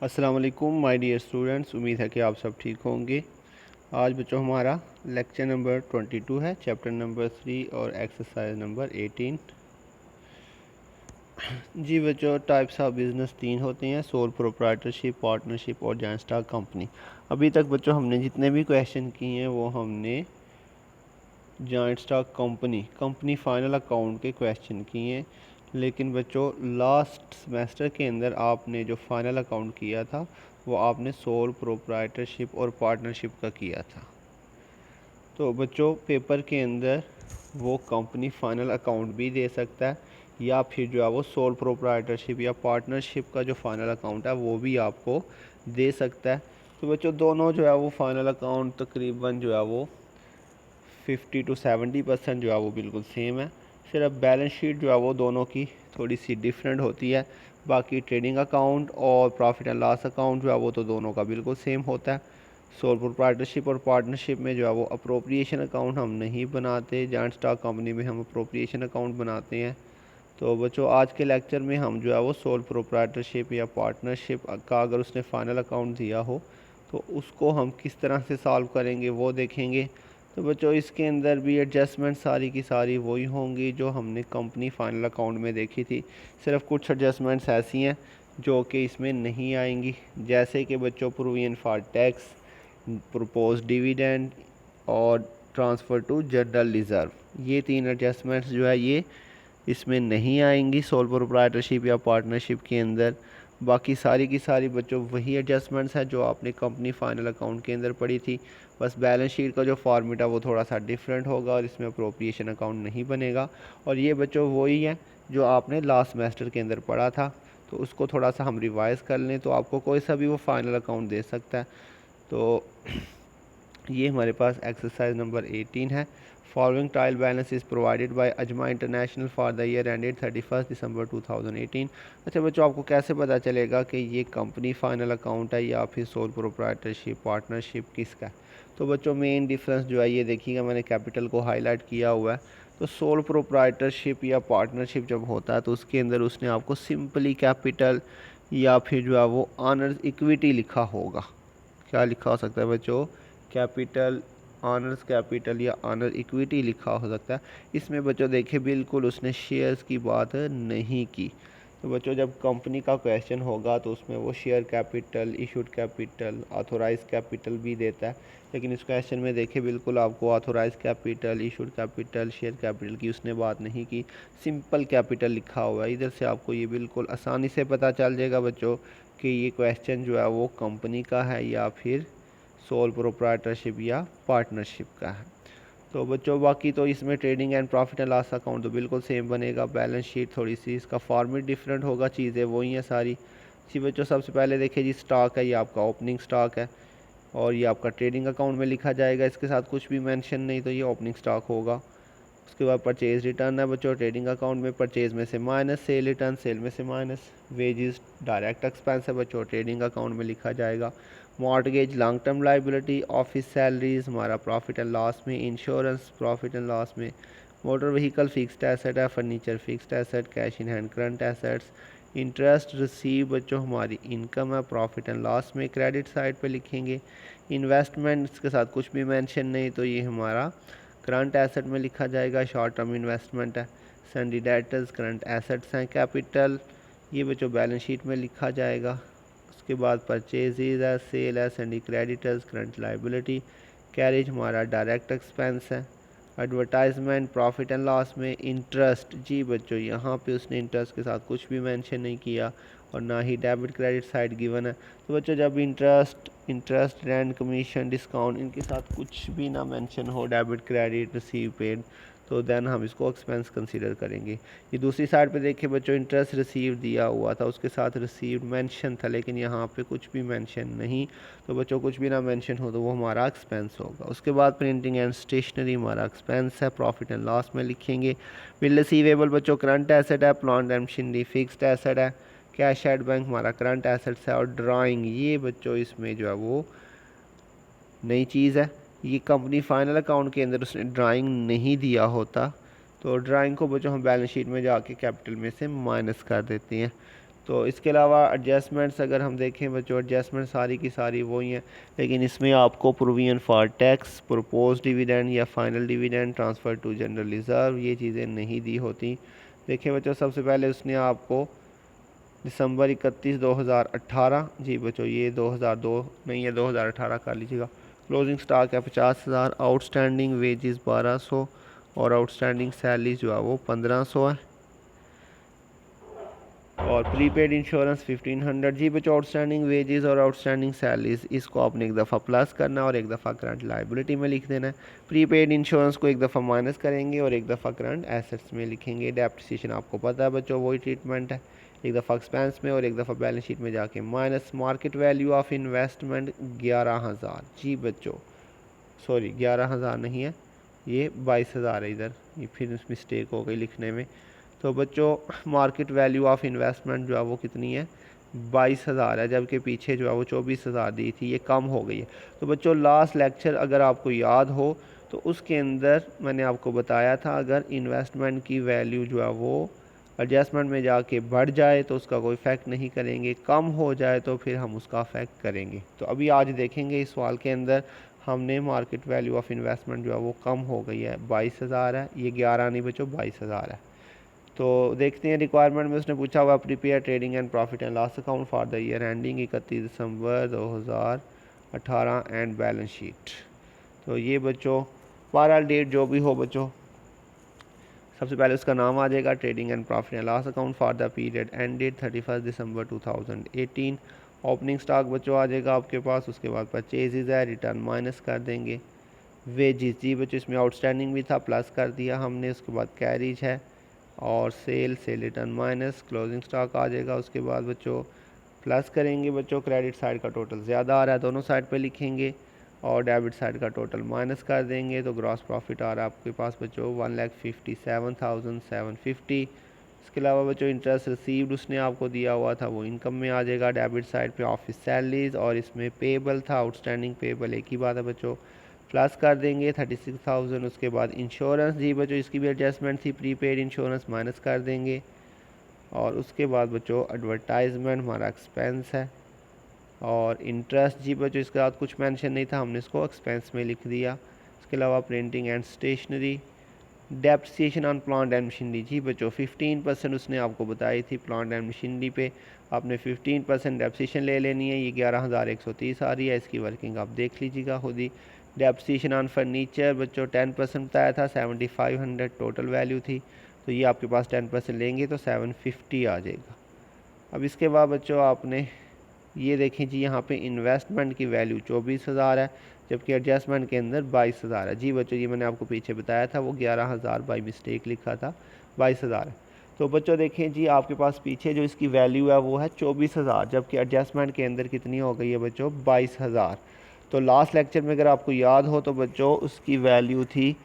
अस्सलाम वालेकुम my dear students, उम्मीद है कि आप सब ठीक होंगे। आज बच्चों हमारा लेक्चर नंबर 22 है, चैप्टर नंबर 3 और एक्सरसाइज नंबर 18। जी बच्चों, टाइप्स ऑफ बिज़नेस 3 होते हैं: सोल प्रोप्राइटरशिप, पार्टनरशिप और जॉइंट स्टॉक कंपनी। अभी तक बच्चों हमने जितने भी क्वेश्चन किए हैं वो हमने joint stock company final account के क्वेश्चन किए हैं। लेकिन बच्चों लास्ट सेमेस्टर के अंदर आपने जो फाइनल अकाउंट किया था वो आपने सोल प्रोप्राइटरशिप और पार्टनरशिप का किया था। तो बच्चों पेपर के अंदर वो कंपनी फाइनल अकाउंट भी दे सकता है या फिर जो है वो सोल प्रोप्राइटरशिप या पार्टनरशिप का जो फाइनल अकाउंट है वो भी आपको दे सकता है। तो बच्चों दोनों जो है वो फाइनल अकाउंट तकरीबन जो है वो 50 to 70% जो है वो बिल्कुल सेम है। सिर्फ बैलेंस शीट जो है वो दोनों की थोड़ी सी डिफरेंट होती है। बाकी ट्रेडिंग अकाउंट और प्रॉफिट एंड लॉस अकाउंट जो है वो तो दोनों का बिल्कुल सेम होता है। सोल प्रोप्राइटरशिप और पार्टनरशिप में जो है वो अप्रोप्रिएशन अकाउंट हम नहीं बनाते, जॉइंट स्टॉक कंपनी में हम अप्रोप्रिएशन अकाउंट बनाते हैं। तो बच्चों आज के लेक्चर में हम जो है वो सोल प्रोप्राइटरशिप या पार्टनरशिप का अगर उसने फाइनल अकाउंट दिया हो तो उसको हम किस तरह से सॉल्व करेंगे वो देखेंगे। तो बच्चों इसके अंदर भी एडजस्टमेंट सारी की सारी वही होंगी जो हमने कंपनी फाइनल अकाउंट में देखी थी। सिर्फ कुछ एडजस्टमेंट्स ऐसी हैं जो कि इसमें नहीं आएंगी, जैसे कि बच्चों provision for tax, propose dividend और ट्रांसफ़र टू जनरल रिजर्व, ये 3 एडजस्टमेंट्स जो है ये इसमें नहीं आएंगी सोल प्रोप्राइटरशिप या पार्टनरशिप के अंदर। बाकी सारी की सारी बच्चों वही एडजस्टमेंट्स हैं जो आपने कंपनी फाइनल अकाउंट के अंदर पढ़ी थी। बस बैलेंस शीट का जो फॉर्मेट है वो थोड़ा सा डिफरेंट होगा और इसमें अप्रोप्रिएशन अकाउंट नहीं बनेगा। और ये बच्चों वही है जो आपने लास्ट सेमेस्टर के अंदर पढ़ा था। तो उसको थोड़ा सा हम रिवाइज़ कर लें तो आपको कोई सा भी वो फाइनल अकाउंट दे सकता है। तो ये हमारे पास एक्सरसाइज नंबर 18 है। Following trial balance is provided by Azma international for the year ended 31 December 2018। अच्छा बच्चों, आपको कैसे पता चलेगा कि ये कंपनी फाइनल अकाउंट है या फिर सोल प्रोप्राइटरशिप पार्टनरशिप किसका है? तो बच्चों मेन डिफरेंस जो है ये देखिएगा, मैंने कैपिटल को हाईलाइट किया हुआ है। तो सोल प्रोप्राइटरशिप या पार्टनरशिप जब होता है तो उसके अंदर उसने आपको सिंपली कैपिटल या फिर जो है वो ऑनर्स इक्विटी लिखा होगा। क्या लिखा हो सकता है बच्चों? कैपिटल, ऑनर्स कैपिटल या ऑनर इक्विटी लिखा हो सकता है। इसमें बच्चों देखिए बिल्कुल उसने शेयर्स की बात नहीं की। तो बच्चों जब कंपनी का क्वेश्चन होगा तो उसमें वो share capital, issued capital, authorise capital भी देता है। लेकिन इस क्वेश्चन में देखिए बिल्कुल आपको authorise capital, issued capital, share capital की उसने बात नहीं की, सिंपल कैपिटल लिखा हुआ है। इधर से आपको ये बिल्कुल आसानी से पता चल जाएगा बच्चों कि ये क्वेश्चन जो है वो कंपनी का है या फिर सोल प्रोप्राइटरशिप या पार्टनरशिप का है। तो बच्चों बाकी तो इसमें trading and profit and loss account तो बिल्कुल सेम बनेगा। बैलेंस शीट थोड़ी सी इसका फॉर्मेट डिफरेंट होगा, चीज़ें वही हैं सारी। जी बच्चों सबसे पहले देखिए जी स्टॉक है, ये आपका ओपनिंग स्टॉक है और ये आपका ट्रेडिंग अकाउंट में लिखा जाएगा। इसके साथ कुछ भी मेंशन नहीं तो ये ओपनिंग स्टॉक होगा। उसके बाद परचेज रिटर्न है बच्चों, ट्रेडिंग अकाउंट में परचेज में से माइनस, सेल रिटर्न सेल में से माइनस। वेजेस डायरेक्ट एक्सपेंस है बच्चों, ट्रेडिंग अकाउंट में लिखा जाएगा। Mortgage long term liability, office salaries हमारा प्रॉफिट एंड लॉस में, इंश्योरेंस प्रॉफिट एंड लॉस में, मोटर व्हीकल फिक्स्ड एसेट है, furniture fixed asset, cash in hand current assets. Interest receive बच्चों हमारी इनकम है, प्रॉफिट एंड लॉस में credit side पे लिखेंगे। इन्वेस्टमेंट्स के साथ कुछ भी मेंशन नहीं तो ये हमारा करंट एसेट में लिखा जाएगा, शॉर्ट टर्म इन्वेस्टमेंट है। सन्डी डेटर्स करंट एसेट्स हैं। कैपिटल ये बच्चों बैलेंस शीट में लिखा जाएगा। उसके बाद परचेजेज है, सेल है, सन्डी क्रेडिटर्स करंट लाइबिलिटी। कैरेज हमारा डायरेक्ट एक्सपेंस है। एडवर्टाइजमेंट प्रॉफिट एंड लॉस में। इंटरेस्ट जी बच्चों यहाँ पे उसने इंटरेस्ट के साथ कुछ भी मेंशन नहीं किया और ना ही डेबिट क्रेडिट साइड गिवन है। तो बच्चों जब इंटरेस्ट रेंट कमीशन डिस्काउंट इनके साथ कुछ भी ना मेंशन हो, डेबिट क्रेडिट रिसीव पेड, तो देन हम इसको एक्सपेंस कंसीडर करेंगे। ये दूसरी साइड पे देखिए बच्चों इंटरेस्ट रिसीव दिया हुआ था, उसके साथ रिसीव्ड मेंशन था, लेकिन यहाँ पे कुछ भी मेंशन नहीं। तो बच्चों कुछ भी ना मेंशन हो तो वो हमारा एक्सपेंस होगा। उसके बाद प्रिंटिंग एंड स्टेशनरी हमारा एक्सपेंस है, प्रॉफिट एंड लॉस में लिखेंगे। बिल रिसीवेबल बच्चों करंट एसेट है, plant and machinery fixed asset है। कैश एट बैंक हमारा करंट एसेट्स है। और ड्राइंग ये बच्चों इसमें जो है वो नई चीज़ है। ये कंपनी फाइनल अकाउंट के अंदर उसने ड्राइंग नहीं दिया होता तो ड्राइंग को बच्चों हम बैलेंस शीट में जाके कैपिटल में से माइनस कर देते हैं। तो इसके अलावा एडजस्टमेंट्स अगर हम देखें बच्चों, एडजस्टमेंट सारी की सारी वही हैं, लेकिन इसमें आपको provision for tax, propose dividend या final dividend, transfer to general reserve, ये चीज़ें नहीं दी होती। देखिए बच्चों, सबसे पहले उसने आपको दिसंबर 31 2018, जी बच्चों ये 2002 नहीं है, 2018 कर लीजिएगा। क्लोजिंग स्टॉक है 50,000, आउटस्टैंडिंग वेजेस 1200 और आउटस्टैंडिंग सैलरी जो है वो 1500 है, और प्रीपेड इंश्योरेंस 1500। जी बच्चों, आउटस्टैंडिंग वेजेस और आउटस्टैंडिंग सैलरीज इसको आपने एक दफ़ा प्लस करना है और एक दफ़ा करंट लाइबिलिटी में लिख देना है। प्रीपेड इंश्योरेंस को एक दफ़ा माइनस करेंगे और एक दफ़ा करंट एसेट्स में लिखेंगे। डेप्रिसिएशन आपको पता है बच्चों, वही ट्रीटमेंट है, एक दफ़ा एक्सपेंस में और एक दफ़ा बैलेंस शीट में जाके minus. Market value of investment 11,000, जी बच्चों सॉरी 11,000 नहीं है, ये 22,000 है, इधर ये फिर मिस्टेक हो गई लिखने में। तो बच्चों मार्केट वैल्यू ऑफ इन्वेस्टमेंट जो है वो कितनी है, 22,000 है, जबकि पीछे जो है वो 24,000 दी थी, ये कम हो गई है। तो बच्चों लास्ट लेक्चर अगर आपको याद हो तो उसके अंदर मैंने आपको बताया था, अगर इन्वेस्टमेंट की वैल्यू जो है वो एडजस्टमेंट में जाके बढ़ जाए तो उसका कोई इफेक्ट नहीं करेंगे, कम हो जाए तो फिर हम उसका इफेक्ट करेंगे। तो अभी आज देखेंगे इस सवाल के अंदर हमने मार्केट वैल्यू ऑफ इन्वेस्टमेंट जो है वो कम हो गई है, 22,000 है, ये 11 नहीं बच्चों 22,000 है। तो देखते हैं रिक्वायरमेंट में उसने पूछा हुआ prepare trading and profit and loss account for the year ending 31 December 2018 and balance sheet. तो ये बच्चों बहरहाल डेट जो भी हो बच्चों, सबसे पहले उसका नाम आ जाएगा, trading and profit and loss account for the period ended 31 December 2018। Opening stock बच्चों आ जाएगा आपके पास, उसके बाद परचेजेज है, रिटर्न माइनस कर देंगे। वेजेस जी बच्चों इसमें आउटस्टैंडिंग भी था, प्लस कर दिया हमने, उसके बाद कैरिज है और sale return minus. Closing stock आ जाएगा, उसके बाद बच्चों प्लस करेंगे बच्चों, क्रेडिट साइड का टोटल ज़्यादा आ रहा है, दोनों साइड पे लिखेंगे, और डेबिट साइड का टोटल माइनस कर देंगे। तो ग्रॉस प्रॉफिट आ रहा है आपके पास बच्चों 1,57,750। इसके अलावा बच्चों इंटरेस्ट रिसीव्ड उसने आपको दिया हुआ था, वो इनकम में आ जाएगा। डेबिट साइड पे ऑफिस सैलरीज और इसमें पेबल था, आउटस्टैंडिंग पेबल एक ही बात है बच्चों, प्लस कर देंगे 36,000। उसके बाद इंश्योरेंस जी बच्चों इसकी भी एडजस्टमेंट थी, प्रीपेड इंश्योरेंस माइनस कर देंगे। और उसके बाद बच्चों एडवर्टाइजमेंट हमारा एक्सपेंस है, और इंटरेस्ट जी बच्चों इसके बाद कुछ मेंशन नहीं था, हमने इसको एक्सपेंस में लिख दिया। इसके अलावा printing and stationery, depreciation on plant and machinery जी बच्चों 15% उसने आपको बताई थी प्लांट एंड मशीनरी पे, आपने 15% डेप्रिसिएशन ले लेनी है। ये 11,130 आ रही है, इसकी वर्किंग आप देख लीजिएगा खुद ही। डेप्रिसिएशन ऑन फर्नीचर बच्चों 10% बताया था, 7,500 टोटल वैल्यू थी, तो ये आपके पास 10% लेंगे तो 750 आ जाएगा। अब इसके बाद बच्चों आपने ये देखें जी, यहाँ पे इन्वेस्टमेंट की वैल्यू 24,000 है, जबकि एडजस्टमेंट के अंदर 22,000 है। जी बच्चों ये मैंने आपको पीछे बताया था, वो 11,000 बाई मिस्टेक लिखा था, 22,000 है। तो बच्चों देखें जी, आपके पास पीछे जो इसकी वैल्यू है वो है 24,000, जबकि एडजस्टमेंट के अंदर कितनी हो गई है बच्चों 22,000। तो लास्ट लेक्चर में अगर आपको याद हो तो बच्चों उसकी वैल्यू थी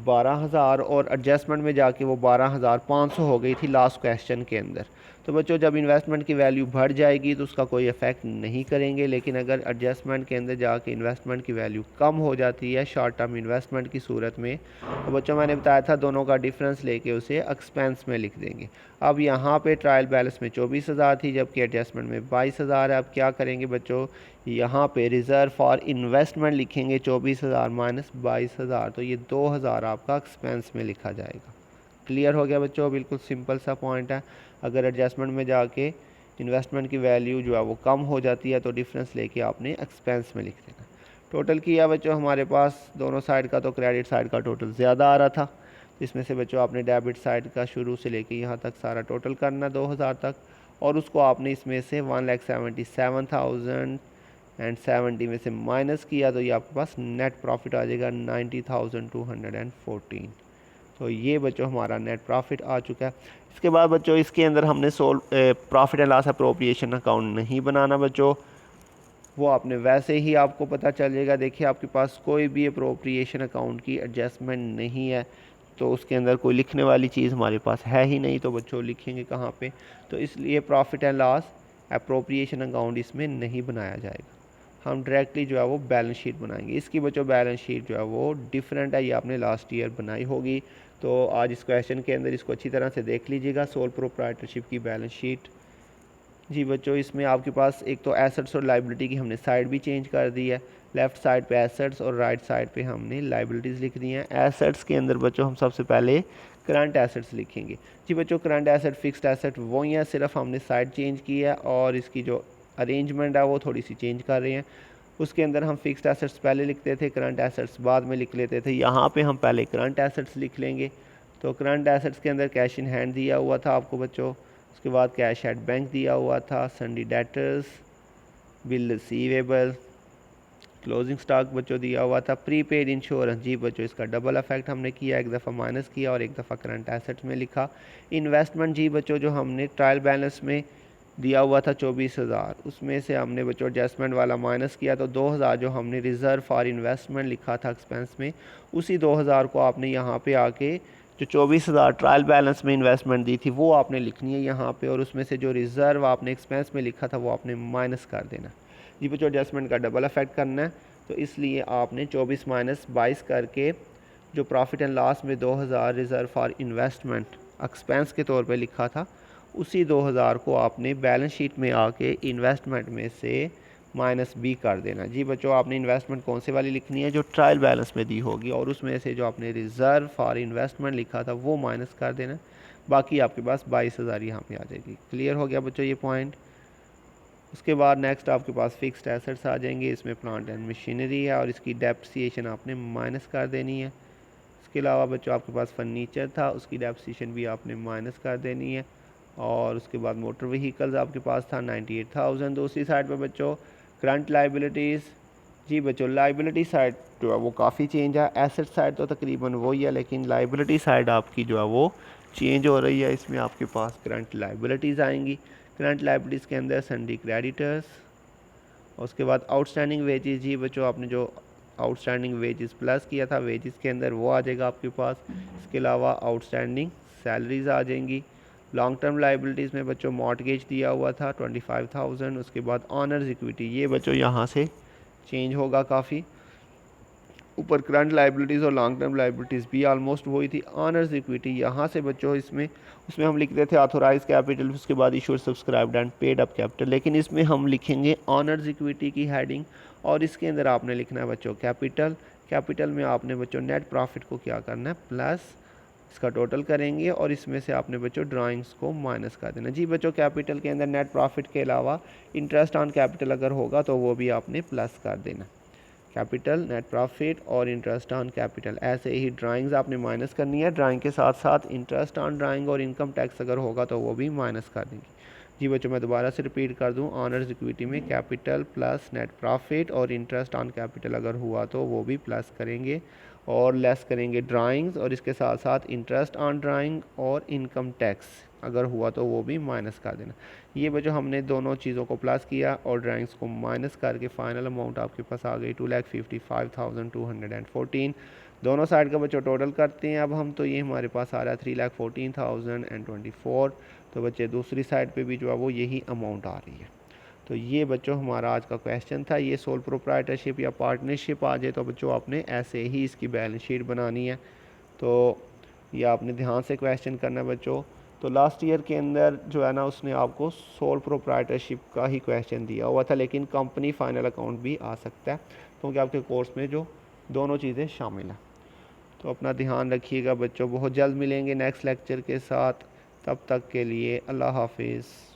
12,000 और एडजस्टमेंट में जाके वो 12,500 हो गई थी लास्ट क्वेश्चन के अंदर। तो बच्चों जब इन्वेस्टमेंट की वैल्यू बढ़ जाएगी तो उसका कोई इफेक्ट नहीं करेंगे, लेकिन अगर एडजस्टमेंट के अंदर जाके इन्वेस्टमेंट की वैल्यू कम हो जाती है शॉर्ट टर्म इन्वेस्टमेंट की सूरत में, तो बच्चों मैंने बताया था दोनों का डिफरेंस लेके उसे एक्सपेंस में लिख देंगे। अब यहाँ पे ट्रायल बैलेंस में 24,000 थी, जबकि एडजस्टमेंट में 22,000 है। अब क्या करेंगे बच्चों, यहाँ पे रिज़र्व फॉर इन्वेस्टमेंट लिखेंगे 24,000 माइनस 22,000, तो ये 2,000 आपका एक्सपेंस में लिखा जाएगा। क्लियर हो गया बच्चों, बिल्कुल सिंपल सा पॉइंट है। अगर एडजस्टमेंट में जाके इन्वेस्टमेंट की वैल्यू जो है वो कम हो जाती है तो डिफरेंस लेके आपने एक्सपेंस में लिख देना। टोटल किया बच्चों हमारे पास दोनों साइड का, तो क्रेडिट साइड का टोटल ज़्यादा आ रहा था, इसमें से बच्चों आपने डेबिट साइड का शुरू से लेके यहाँ तक सारा टोटल करना 2,000 तक, और उसको आपने इसमें से 1,77,070 में से माइनस किया, तो ये आपके पास नेट प्रॉफिट आ जाएगा 90,214। तो ये बच्चों हमारा नेट प्रॉफिट आ चुका है। इसके बाद बच्चों इसके अंदर हमने profit and loss appropriation account नहीं बनाना बच्चों, वो आपने वैसे ही आपको पता चलेगा। देखिए आपके पास कोई भी अप्रोप्रिएशन अकाउंट की एडजस्टमेंट नहीं है, तो उसके अंदर कोई लिखने वाली चीज़ हमारे पास है ही नहीं, तो बच्चों लिखेंगे कहाँ पे, तो इसलिए profit and loss appropriation account इसमें नहीं बनाया जाएगा, हम डायरेक्टली जो है वो बैलेंस शीट बनाएंगे। इसकी बच्चों बैलेंस शीट जो है वो डिफरेंट है, ये आपने लास्ट ईयर बनाई होगी। तो आज इस क्वेश्चन के अंदर इसको अच्छी तरह से देख लीजिएगा, सोल प्रोप्राइटरशिप की बैलेंस शीट। जी बच्चों, इसमें आपके पास एक तो एसेट्स और लाइबिलिटी की हमने साइड भी चेंज कर दी है। लेफ़्ट साइड पे एसेट्स और राइट साइड पे हमने लाइबिलिटीज़ लिख दी हैं। एसेट्स के अंदर बच्चों हम सबसे पहले करंट एसेट्स लिखेंगे। जी बच्चों, करंट एसेट फिक्स्ड एसेट वही है, सिर्फ हमने साइड चेंज की है और इसकी जो अरेंजमेंट है वो थोड़ी सी चेंज कर रहे हैं। उसके अंदर हम फिक्स्ड एसेट्स पहले लिखते थे, करंट एसेट्स बाद में लिख लेते थे। यहाँ पे हम पहले करंट एसेट्स लिख लेंगे। तो करंट एसेट्स के अंदर कैश इन हैंड दिया हुआ था आपको बच्चों, उसके बाद कैश एट बैंक दिया हुआ था, सन्डी debtors, bill receivable, closing stock बच्चों दिया हुआ था, प्रीपेड इंश्योरेंस। जी बच्चों, इसका डबल इफेक्ट हमने किया, एक दफ़ा माइनस किया और एक दफ़ा करंट एसेट्स में लिखा। इन्वेस्टमेंट जी बच्चों, जो हमने ट्रायल बैलेंस में दिया हुआ था 24,000, उसमें से हमने बच्चों एडजस्टमेंट वाला माइनस किया तो 2,000 जो हमने रिज़र्व फॉर इन्वेस्टमेंट लिखा था एक्सपेंस में, उसी 2,000 को आपने यहाँ पे आके जो 24,000 ट्रायल बैलेंस में इन्वेस्टमेंट दी थी वो आपने लिखनी है यहाँ पे, और उसमें से जो रिज़र्व आपने एक्सपेंस में लिखा था वो आपने माइनस कर देना। जी बच्चों, एडजस्टमेंट का डबल इफेक्ट करना है, तो इसलिए आपने 24 माइनस 22 करके जो प्रॉफिट एंड लॉस में 2,000 रिज़र्व फॉर इन्वेस्टमेंट एक्सपेंस के तौर पे लिखा था, उसी 2,000 को आपने बैलेंस शीट में आके इन्वेस्टमेंट में से माइनस बी कर देना। जी बच्चों, आपने इन्वेस्टमेंट कौन से वाली लिखनी है, जो ट्रायल बैलेंस में दी होगी, और उसमें से जो आपने रिज़र्व फॉर इन्वेस्टमेंट लिखा था वो माइनस कर देना। बाकी आपके पास 22,000 यहाँ पे आ जाएगी। क्लियर हो गया बच्चों ये पॉइंट। उसके बाद नेक्स्ट आपके पास फिक्स्ड एसेट्स आ जाएंगे। इसमें प्लांट एंड मशीनरी है और इसकी डेप्रिसिएशन आपने माइनस कर देनी है। इसके अलावा बच्चों आपके पास फर्नीचर था, उसकी डेप्रिसिएशन भी आपने माइनस कर देनी है। और उसके बाद मोटर व्हीकल्स आपके पास था 98,000। दूसरी साइड पर बच्चों करंट लाइबिलिटीज़। जी बच्चों, लाइबिलिटी साइड जो है वो काफ़ी चेंज है। एसेट साइड तो तकरीबन वही है, लेकिन लाइबिलिटी साइड आपकी जो है वो चेंज हो रही है। इसमें आपके पास करंट लाइबिलिटीज़ आएंगी। करंट लाइबिलिटीज़ के अंदर सन्डी क्रेडिटर्स, उसके बाद आउटस्टैंडिंग वेजेस। जी बच्चों, आपने जो आउटस्टैंडिंग वेजेस प्लस किया था वेजेस के अंदर वो आ जाएगा आपके पास। इसके अलावा आउटस्टैंडिंग सैलरीज आ जाएंगी। लॉन्ग टर्म लाइबिलिटीज़ में बच्चों मॉर्टगेज दिया हुआ था 25,000। उसके बाद ऑनर्स इक्विटी, ये बच्चों यहाँ से चेंज होगा काफ़ी। ऊपर करंट लाइबिलिटीज़ और लॉन्ग टर्म लाइबिलिटीज़ भी ऑलमोस्ट वही थी। ऑनर्स इक्विटी यहाँ से बच्चों उसमें हम लिखते थे ऑथोराइज कैपिटल, उसके बाद issued subscribed and paid up capital, लेकिन इसमें हम लिखेंगे ऑनर्स इक्विटी की हेडिंग, और इसके अंदर आपने लिखना है बच्चों कैपिटल। कैपिटल में आपने बच्चों नेट प्रॉफिट को क्या करना है, प्लस इसका टोटल करेंगे और इसमें से आपने बच्चों ड्राइंग्स को माइनस कर देना। जी बच्चों, कैपिटल के अंदर नेट प्रॉफिट के अलावा इंटरेस्ट ऑन कैपिटल अगर होगा तो वो भी आपने प्लस कर देना। कैपिटल, नेट प्रॉफिट और इंटरेस्ट ऑन कैपिटल, ऐसे ही ड्राइंग्स आपने माइनस करनी है। ड्राइंग के साथ साथ इंटरेस्ट ऑन ड्राइंग और इनकम टैक्स अगर होगा तो वो भी माइनस कर देंगे। जी बच्चों, मैं दोबारा से रिपीट कर दूं, ऑनर्स इक्विटी में कैपिटल प्लस नेट प्रॉफिट और इंटरेस्ट ऑन कैपिटल अगर हुआ तो वो भी प्लस करेंगे, और लेस करेंगे ड्राइंग्स, और इसके साथ साथ इंटरेस्ट ऑन ड्राइंग और इनकम टैक्स अगर हुआ तो वो भी माइनस कर देना। ये बच्चों हमने दोनों चीज़ों को प्लस किया और ड्राइंग्स को माइनस करके फाइनल अमाउंट आपके पास आ गई 2,55,214। दोनों साइड का बच्चों टोटल करते हैं अब हम, तो ये हमारे पास आ रहा है 3,14,024। तो बच्चे दूसरी साइड पे भी जो है वो यही अमाउंट आ रही है। तो ये बच्चों हमारा आज का क्वेश्चन था। ये सोल प्रोप्राइटरशिप या पार्टनरशिप आ जाए तो बच्चों आपने ऐसे ही इसकी बैलेंस शीट बनानी है। तो ये आपने ध्यान से क्वेश्चन करना है बच्चों। तो लास्ट ईयर के अंदर जो है ना, उसने आपको सोल प्रोप्राइटरशिप का ही क्वेश्चन दिया हुआ था, लेकिन कंपनी फाइनल अकाउंट भी आ सकता है, क्योंकि आपके कोर्स में जो दोनों चीज़ें शामिल हैं। तो अपना ध्यान रखिएगा बच्चों, बहुत जल्द मिलेंगे नेक्स्ट लेक्चर के साथ। तब तक के लिए अल्लाह हाफिज़।